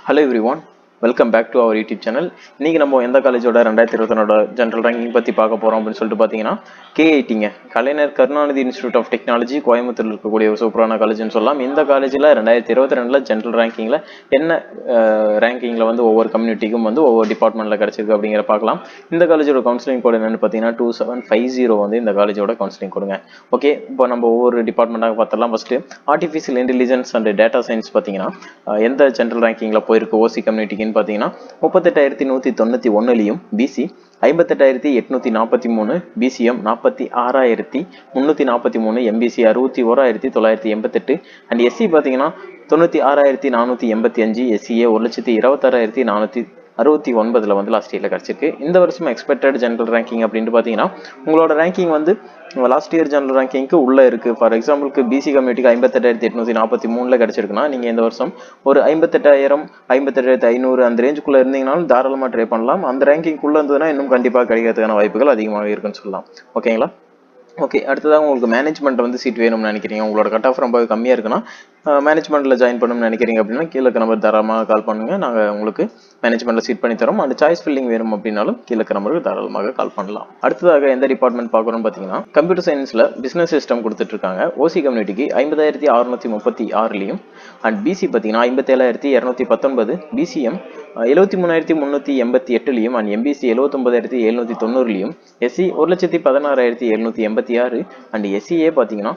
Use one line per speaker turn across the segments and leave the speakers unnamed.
Hello everyone, welcome back to our YouTube channel. இன்னைக்கு நம்ம எந்த காலேஜோட 2021 ஜெனரல் ரேங்கிங் பத்தி பார்க்க போறோம் அப்படின்னு சொல்லிட்டு பாத்தீங்கன்னா K18ங்க கலைஞர் கருணாநிதி இன்ஸ்டிடியூட் ஆஃப் டெக்னாலஜி கோயம்புத்தூர்ல இருக்கக்கூடிய ஒரு சூப்பரான காலேஜ்னு சொல்லலாம். இந்த காலேஜ்ல 2022ல ஜெனரல் ரேங்கிங்ல என்ன ரேங்கிங்ல வந்து ஒவ்வொரு கம்யூனிட்டிக்கும் வந்து ஒவ்வொரு டிபார்ட்மெண்ட்ல கிடைச்சிருக்கு அப்படிங்கிற பார்க்கலாம். இந்த காலேஜோட கவுன்சிலிங் கோட் என்னன்னு பாத்தீங்கன்னா 2750 வந்து இந்த காலேஜோட கவுன்சிலிங் கொடுங்க. ஓகே, இப்போ நம்ம ஒவ்வொரு டிபார்ட்மெண்ட்டாக பார்த்தலாம். First artificial intelligence and data science பாத்தீங்கன்னா எந்த ஜெனரல் ரேங்கிங்ல போயிருக்கு ஓசி கம்யூனிட்டிக்குன்னு பார்த்தீங்கன்னா 38,191லையும் BC 58,843, BCM 46,343, MBC 61,988 and SC பார்த்தீங்கன்னா 96,485, எஸ்சிஏ 1,26,469 வந்து லாஸ்ட் இயர்ல கிடைச்சிருக்கு. இந்த வருஷம் எக்ஸ்பெக்டட் ஜெனரல் ரேங்கிங் அப்படின்ட்டு பார்த்தீங்கன்னா உங்களோட ரேங்கிங் வந்து லாஸ்ட் இயர் ஜெனரல் ரேங்கிங்க்கு உள்ள இருக்கு. ஃபார் எக்ஸாம்பிளுக்கு பிசி கம்யூனிட்டிக்கு 58,843 கிடைச்சிருக்குன்னா நீங்க இந்த வருஷம் ஒரு 58,000 58,500 அந்த ரேஞ்சுக்குள்ள இருந்தீங்கனாலும் தாராளமா ட்ரை பண்ணலாம். அந்த ரேங்கிங்குள்ள இருந்ததுன்னா இன்னும் கண்டிப்பா கிடைக்கிறதுக்கான வாய்ப்புகள் அதிகமாக இருக்குன்னு சொல்லலாம். ஓகேங்களா? ஓகே, அடுத்ததாக உங்களுக்கு மேனேஜ்மெண்ட் வந்து சீட் வேணும்னு நினைக்கிறீங்க, உங்களோட கட் ஆஃப் ரொம்ப கம்மியாக இருக்குன்னா மேனேஜ்மெண்ட்டில் ஜாயின் பண்ணணும்னு நினைக்கிறீங்க அப்படின்னா கீழே நம்பர் தாராளமாக கால் பண்ணுங்கள். நாங்கள் உங்களுக்கு மேனேஜ்மெண்ட்டில் சீட் பண்ணி தரோம். அந்த சாய்ஸ் ஃபில்லிங் வேணும் அப்படின்னாலும் கீழே நம்பருக்கு தாராளமாக கால் பண்ணலாம். அடுத்ததாக எந்த டிபார்ட்மெண்ட் பார்க்குறோம்னு பார்த்தீங்கன்னா கம்ப்யூட்டர் சயின்ஸில் பிஸ்னஸ் சிஸ்டம் கொடுத்துட்ருக்காங்க. ஓசி கம்யூனிட்டிக்கு 50,636லையும் அண்ட் பிசி பார்த்தீங்கன்னா 57,219, பிசிஎம் 73,388லையும் அண்ட் எம்பிசி 79,790லையும், எஸ்சி 1,16,786 அண்ட் எஸ்சிஏ பார்த்தீங்கன்னா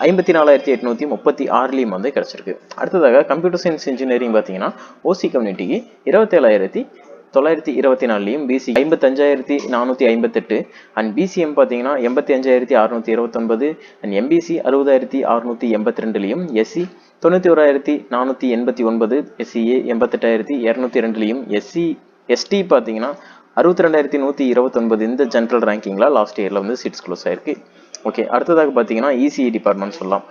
54,836லையும் வந்து கிடைச்சிருக்கு. அடுத்ததாக கம்ப்யூட்டர் சயின்ஸ் இன்ஜினியரிங் பார்த்தீங்கன்னா ஓசி கம்யூனிட்டிக்கு 27,924லையும் பிசி 55,458 அண்ட் பிசிஎம் பார்த்தீங்கன்னா 85,629 அண்ட் எம்பிசி 60,682லையும், எஸ்சி 91,489, எஸ்சிஏ 88,202லையும், எஸ்டி பார்த்தீங்கன்னா 62,129 இந்த ஜெனரல் ரேங்கிங்ல லாஸ்ட் இயர்ல வந்து சீட்ஸ் க்ளோஸ் ஆயிருக்கு. ஓகே, அடுத்ததாக பார்த்தீங்கன்னா இசிஇ டிபார்ட்மெண்ட் சொல்லலாம்.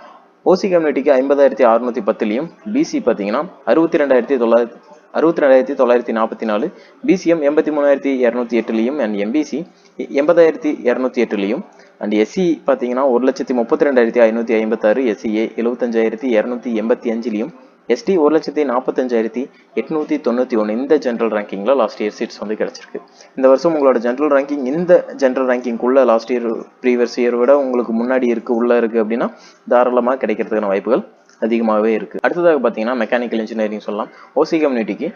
ஓசி கம்யூனிட்டிக்கு 50,610லையும் பிசி பார்த்தீங்கன்னா 62,944, பிசிஎம் 83,208லையும் அண்ட் எம்பிசி 80,208லையும் அண்ட் எஸ்சி பார்த்தீங்கன்னா 1,32,556, எஸ்சிஏ 75,285லையும், எஸ்டி 1,45,891 இந்த ஜெனரல் ரேங்கிங்ல லாஸ்ட் இயர் சீட்ஸ் வந்து கிடைச்சிருக்கு. இந்த வருஷம் உங்களோட ஜெனரல் ரேங்கிங் இந்த ஜெனரல் ரேங்கிங்குள்ள லாஸ்ட் இயர் ப்ரீவியஸ் இயர் விட உங்களுக்கு முன்னாடி இருக்கு உள்ள இருக்கு அப்படின்னா தாராளமாக கிடைக்கிறதுக்கான வாய்ப்புகள் அதிகமாகவே இருக்கு. அடுத்ததாக பார்த்தீங்கன்னா மெக்கானிக்கல் இன்ஜினியரிங் சொல்லலாம். ஓசி கம்யூனிட்டிக்கு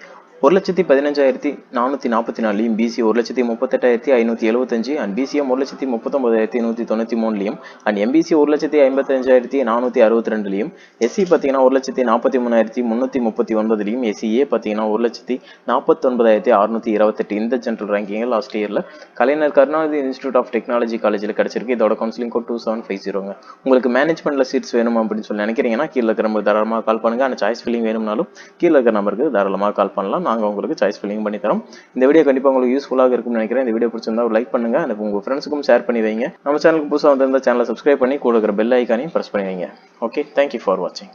1,15,444லையும் பிசி 1,38,575 அண்ட் பிசிஎம் 1,39,193லையும் அண்ட் எம்பிசி 1,55,462லையும், எஸ்சி பார்த்தீங்கன்னா 1,43,339லையும், எஸ்சிஏ பார்த்தீங்கன்னா 1,49,628 இந்த ஜெனரல் ரேங்கிங் லாஸ்ட் இயர்ல கலைஞர் கருணாநிதி இன்ஸ்டிடியூட் ஆஃப் டெக்னாலஜி காலேஜில் கிடைச்சிருக்கு. இதோட கவுன்சிலிங் கோட் 2750. உங்களுக்கு மேனேஜ்மெண்ட்ல சீட்ஸ் வேணும் அப்படின்னு சொல்லி நினைக்கிறீங்கன்னா கீழே இருக்கிற நம்பருக்கு தாராளமாக கால் பண்ணுங்க. அந்த சாய்ஸ் ஃபில்லிங் வேணும்னாலும் கீழே இருக்கிற நம்பருக்கு தாராளமாக கால் பண்ணலாம். நாங்கள் உங்களுக்கு சாய்ஸ் ஃபில்லிங் பண்ணி தரோம். இந்த வீடியோ கண்டிப்பாக உங்களுக்கு யூஸ்ஃபுல்லாக இருக்கும்னு நினைக்கிறேன். இந்த வீடியோ பிடிச்சிருந்தா ஒரு லைக் பண்ணுங்க, எனக்கு உங்கள் ஃப்ரெண்ட்ஸுக்கும் ஷேர் பண்ணி வைங்க. நம்ம சேனலுக்கு புதுசாக வந்திருந்த சேனலை சப்ஸ்கிரைப் பண்ணி கூட இருக்கிற பெல் ஐக்கானையும் ப்ரெஸ் பண்ணி வைங்க. ஓகே, தேங்க்யூ ஃபார் வாட்சிங்.